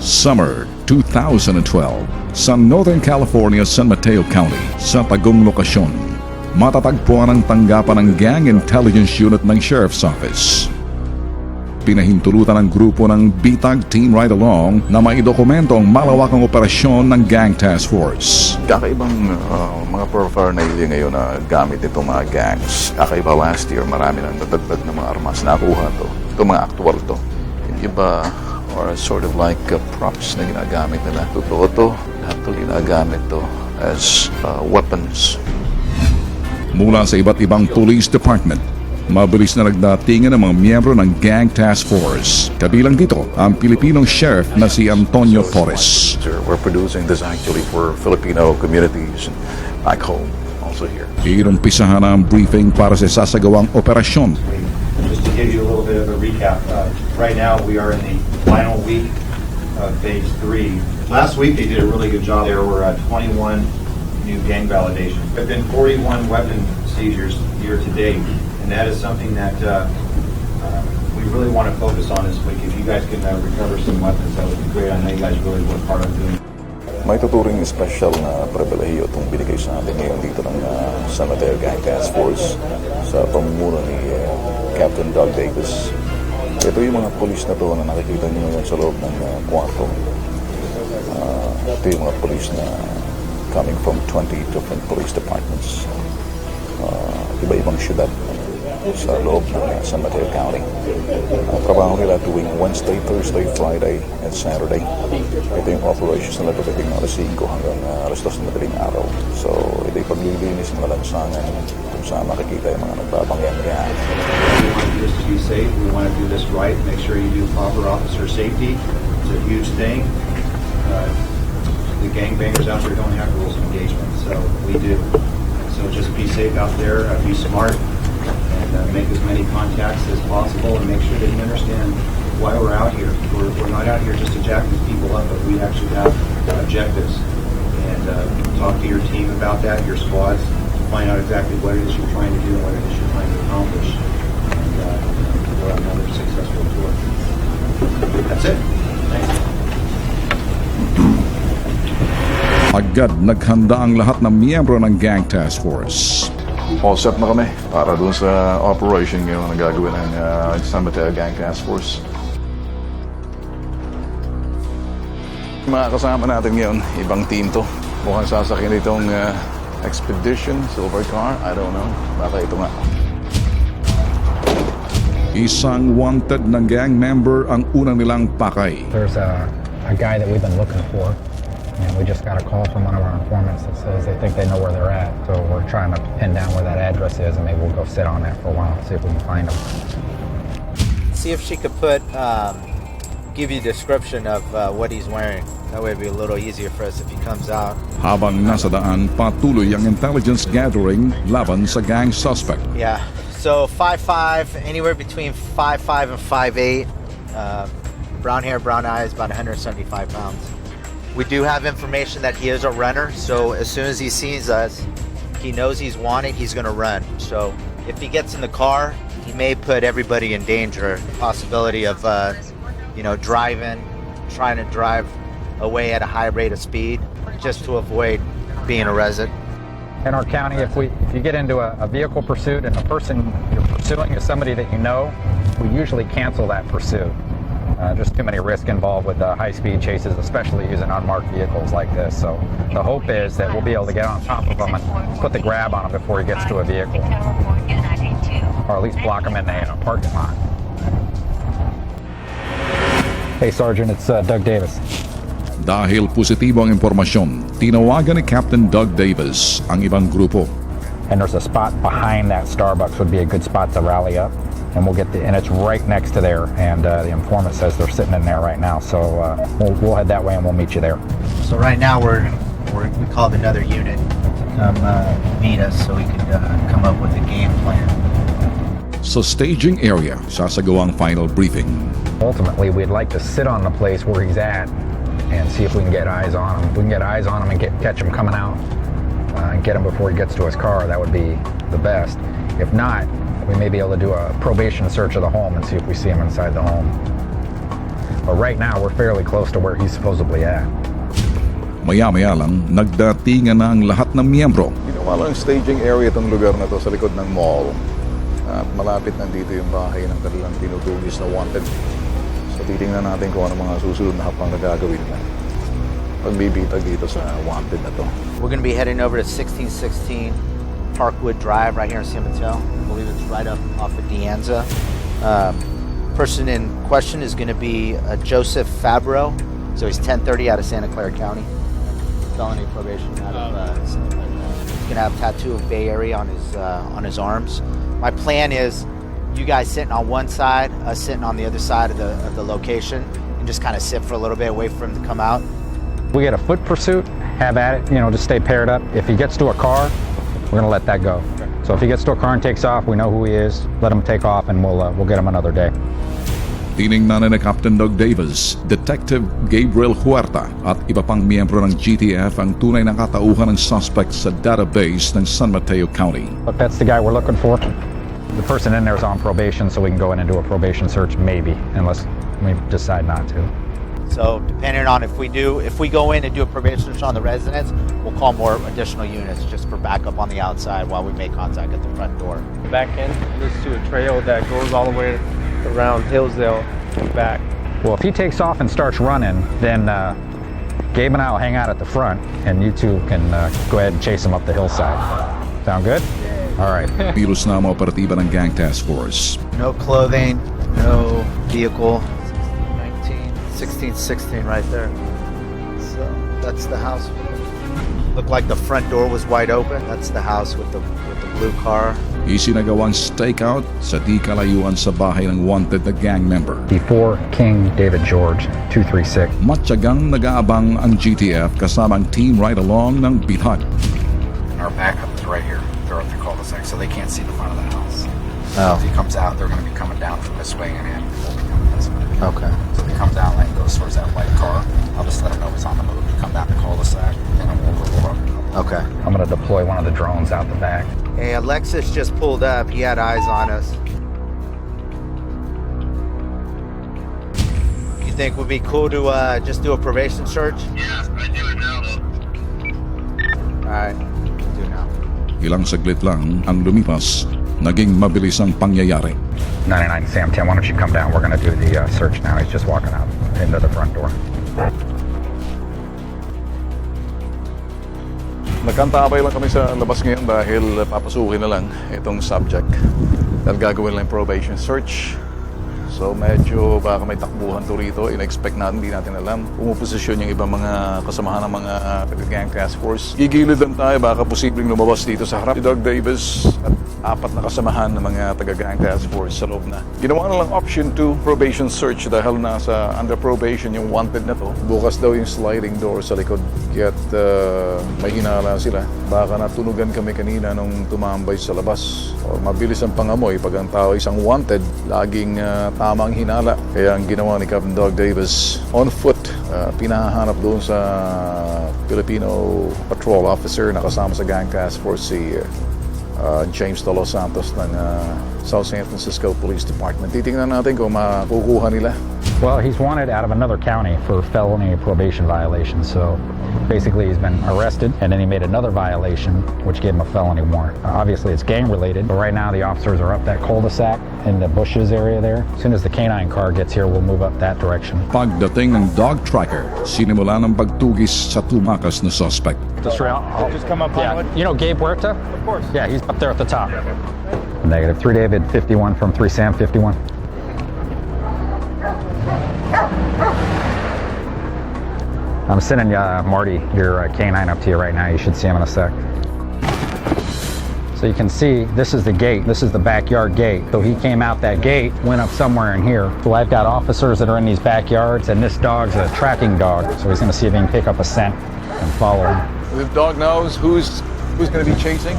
Summer 2012 sa Northern California, San Mateo County, sa tagong lokasyon, matatagpuan ang tanggapan ng Gang Intelligence Unit ng Sheriff's Office. Pinahintulutan ng grupo ng BITAG Team Ride Along na maidokumento ang malawakang operasyon ng Gang Task Force. Kakaibang mga paraphernalia ngayon na gamit itong mga gangs. Kakaiba last year, marami nang nadagdag na mga armas na nakuha to. Ito mga aktual to. Yung iba are sort of like props na ginagamit nila. Totoo to. Lahat to ginagamit to as weapons. Mula sa iba't ibang police department, mabilis na nagdatingan ng mga miyembro ng Gang Task Force. Kabilang dito ang Pilipinong sheriff na si Antonio Torres. We're producing this actually for Filipino communities back home, also here. Inumpisahan ang briefing para sa sasagawang operasyon. Just to give you a little bit of a recap, right now we are in the final week of phase 3. Last week they did a really good job. There were 21 new gang validations. There have been 41 weapon seizures year to date. And that is something that we really want to focus on this week. If you guys can recover some weapons, that would be great. I know you guys really work hard on doing it. May tuturing special na pribilehiyo itong binigay sa atin ngayon dito ng San Mateo Gang Task Force sa pamumuno ni Captain Doug Davis. Ito yung mga polis na to na nakikita niyo ngayon sa loob ng kwarto. Ito yung mga polis na coming from 20 different police departments. Iba-ibang syudad sa loob ng San Mateo County. Trabaho nila tuwing Wednesday, Thursday, Friday, and Saturday. Ito yung operations nila tuwing alas 5 hanggang alas 2 na madaling araw. So, ito yung paglilinis ng lansangan kung saan makikita yung mga nagbabangyang-yang. We want to do this to be safe. We want to do this right. Make sure you do proper officer safety. It's a huge thing. The gangbangers out there don't have rules of engagement, so we do. So just be safe out there, be smart, and make as many contacts as possible, and make sure that you understand why we're out here. We're not out here just to jack these people up, but we actually have objectives. And talk to your team about that, your squads, find out exactly what it is you're trying to do and what it is you're trying to accomplish. And we'll have another successful tour. That's it. Thanks. Agad naghanda ang lahat ng miyembro ng Gang Task Force. All set na kami para dun sa operation ngayon na gagawin ng San Mateo Gang Task Force. Mga kasama natin ngayon, ibang team to. Mukhang sasakyan itong Expedition, Silver Car, I don't know. Baka ito nga. Isang wanted ng gang member ang unang nilang pakay. There's a guy that we've been looking for. And we just got a call from one of our informants that says they think they know where they're at. So we're trying to pin down where that address is, and maybe we'll go sit on that for a while, see if we can find them. See if she could give you a description of what he's wearing. That way it'd be a little easier for us if he comes out. Habang nasa daan, patuloy ang intelligence gathering laban sa gang suspect. Yeah, so 5'5", anywhere between 5'5" and 5'8". Brown hair, brown eyes, about 175 pounds. We do have information that he is a runner, so as soon as he sees us, he knows he's wanted, he's going to run. So if he gets in the car, he may put everybody in danger. The possibility of, driving, trying to drive away at a high rate of speed, just to avoid being arrested. In our county, if you get into a vehicle pursuit and the person you're pursuing is somebody that you know, we usually cancel that pursuit. Just too many risks involved with high-speed chases, especially using unmarked vehicles like this. So the hope is that we'll be able to get on top of him and put the grab on him before he gets to a vehicle. Or at least block him in a parking lot. Hey Sergeant, it's Doug Davis. Dahil positibo ang impormasyon, tinawagan ni Captain Doug Davis ang ibang grupo. And there's a spot behind that Starbucks would be a good spot to rally up. And and it's right next to there, and the informant says they're sitting in there right now. So we'll head that way and we'll meet you there. So right now we called another unit to come meet us so we could come up with a game plan. Sa staging area, sasagawang final briefing. Ultimately, we'd like to sit on the place where he's at and see if we can get eyes on him. If we can get eyes on him and catch him coming out and get him before he gets to his car, that would be the best. If not, we may be able to do a probation search of the home and see if we see him inside the home. But right now, we're fairly close to where he's supposedly at. Maya-maya lang, nagdatingan na ang lahat ng miyembro. Ginawa lang staging area itong lugar na to sa likod ng mall. At malapit nandito yung bahay ng kanilang tinutugis na wanted. So titingnan natin kung ano mga susunod na hapang na gagawin na pagbibitag dito sa wanted na to. We're going to be heading over to 1616 Parkwood Drive right here in San Mateo. I believe it's right up off of De Anza. Person in question is going to be Joseph Fabro. So he's 1030 out of Santa Clara County. Felony probation out of Santa Clara County. He's going to have a tattoo of Bay Area on his arms. My plan is you guys sitting on one side, us sitting on the other side of the location, and just kind of sit for a little bit, wait for him to come out. We get a foot pursuit, have at it, just stay paired up. If he gets to a car, we're going to let that go. So if he gets to a car and takes off, we know who he is, let him take off, and we'll get him another day. Tiningnan na Captain Doug Davis, Detective Gabriel Huerta at iba pang miyembro ng GTF ang tunay na katauhan ng suspect sa database ng San Mateo County. But that's the guy we're looking for. The person in there is on probation, so we can go in and do a probation search, maybe, unless we decide not to. So depending on if we go in and do a probation search on the residence, we'll call more additional units just for backup on the outside while we make contact at the front door. Back end leads to a trail that goes all the way around Hillsborough and back. Well, if he takes off and starts running, then Gabe and I will hang out at the front, and you two can go ahead and chase him up the hillside. Sound good? All right. Pilos na mga operatiba ng Gang Task Force. No clothing, no vehicle. 1616 right there. So that's the house. Looked like the front door was wide open. That's the house with the blue car. Isinagawang stakeout sa di kalayuan sa bahay ng wanted na gang member. Before King David George, 236. Matyagang nag-aabang ang GTF kasamang team right along ng BITAG. Our backup is right here. They're at the cul-de-sac, so they can't see the front of the house. Oh. If he comes out, they're going to be coming down from this way and in. We'll be coming this way. Okay. So if he comes out and goes towards that white car, I'll just let him know he's on the move. He come down the cul-de-sac, and then we'll roll up. Okay. I'm going to deploy one of the drones out the back. Hey, Alexis just pulled up. He had eyes on us. You think it would be cool to just do a probation search? Yeah, I do it now though. Alright, do now. Ilang saglit lang ang lumipas, naging mabilis ang pangyayari. 99 Sam 10, why don't you come down? We're going to do the search now. He's just walking out into the front door. Nagkantabay lang kami sa labas ngayon dahil papasukin na lang itong subject. Dahil gagawin lang probation search. So medyo baka may takbuhan to rito. In-expect natin, hindi natin alam. Pumuposisyon yung ibang mga kasamahan ng mga gang task force. Gigilid lang tayo, baka posibleng lumabas dito sa harap. Si Doug Davis at apat na kasamahan ng mga taga-gang task force sa loob na. Ginawa na lang option 2, probation search dahil nasa under probation yung wanted na to. Bukas daw yung sliding door sa likod. Kaya't may hinala sila. Baka natunugan kami kanina nung tumambay sa labas. O mabilis ang pangamoy pag ang tao isang wanted, laging tamang hinala. Kaya ang ginawa ni Capt. Doug Davis on foot, pinahanap doon sa Filipino patrol officer na kasama sa gang task force si James de Los Santos ng South San Francisco Police Department. Titingnan natin kung makukuha nila. Well, he's wanted out of another county for felony probation violation. So basically he's been arrested and then he made another violation which gave him a felony warrant. Obviously it's gang related, but right now the officers are up that cul-de-sac in the bushes area there. As soon as the canine car gets here, we'll move up that direction. Pagdating ng dog tracker, sinimula ng pagtugis sa tumakas na suspect. Just come up. Yeah, you know Gabe Huerta? Of course. Yeah, he's up there at the top. Negative 3 David 51 from 3 Sam 51. I'm sending Marty, your canine, up to you right now. You should see him in a sec. So you can see, this is the gate. This is the backyard gate. So he came out that gate, went up somewhere in here. So I've got officers that are in these backyards, and this dog's a tracking dog. So he's going to see if he can pick up a scent and follow him. This dog knows who's going to be chasing.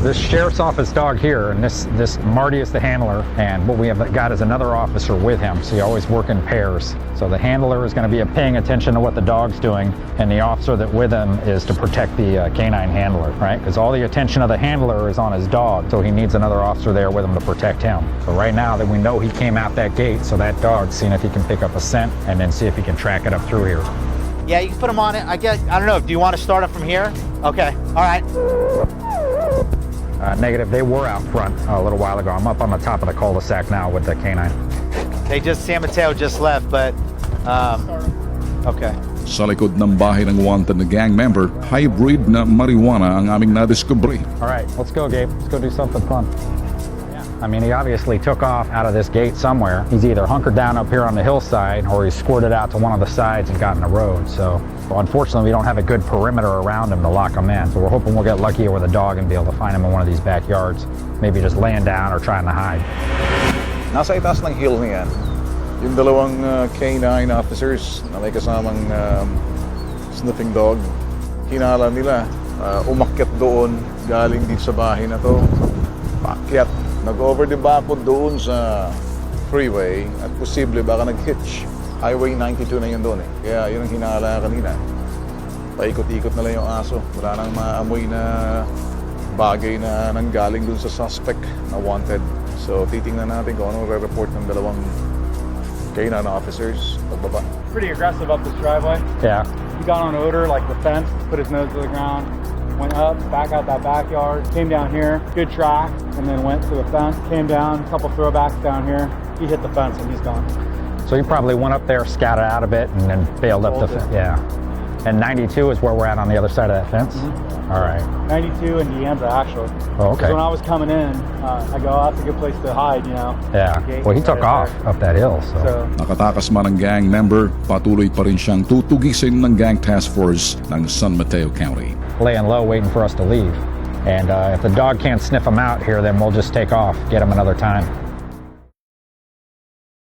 This sheriff's office dog here, and this Marty is the handler, and what we have got is another officer with him, so you always work in pairs. So the handler is going to be paying attention to what the dog's doing, and the officer that with him is to protect the canine handler, right? Because all the attention of the handler is on his dog, so he needs another officer there with him to protect him. So right now that we know he came out that gate, so that dog's seeing if he can pick up a scent, and then see if he can track it up through here. Yeah, you can put him on it. I don't know. Do you want to start it from here? Okay. All right. Negative. They were out front a little while ago. I'm up on the top of the cul-de-sac now with the canine. San Mateo just left, but okay. Sa likod ng bahay ng wanted na gang member, hybrid na marijuana ang aming nadiskubre. All right, let's go, Gabe. Let's go do something fun. I mean, he obviously took off out of this gate somewhere. He's either hunkered down up here on the hillside or he squirted out to one of the sides and got in the road. So, unfortunately, we don't have a good perimeter around him to lock him in. So we're hoping we'll get lucky with a dog and be able to find him in one of these backyards. Maybe just laying down or trying to hide. Nasa itaas ng hill na yan, yung dalawang K9 officers na may kasamang sniffing dog, hinala nila, umakyat doon, galing dito sa bahay na to, paakyat. Nag-over the backwood doon sa freeway at posible baka nag-hitch. Highway 92 na yun doon eh. Kaya yun ang hinala kanina. Paikot-ikot na lang yung aso. Wala nang maamoy na bagay na nanggaling doon sa suspect na wanted. So titingnan natin kung anong re-report ng dalawang K9 officers pagbaba. Pretty aggressive up this driveway. Yeah. He got on odor like the fence, put his nose to the ground. Went up, back out that backyard, came down here, good track, and then went to the fence, came down, a couple throwbacks down here. He hit the fence and he's gone. So he probably went up there, scattered out a bit, and then bailed up the fence. Yeah. And 92 is where we're at on the other side of that fence? Mm-hmm. All right. 92 and Deandra, actually. Oh, okay. When I was coming in, I go, oh, that's a good place to hide, you know. Yeah. Well, he took off up that hill, so. Nakatakas man ang gang member, patuloy pa rin siyang tutugisin ng gang task force ng San Mateo County. Laying low, waiting for us to leave. And if the dog can't sniff him out here, then we'll just take off, get him another time.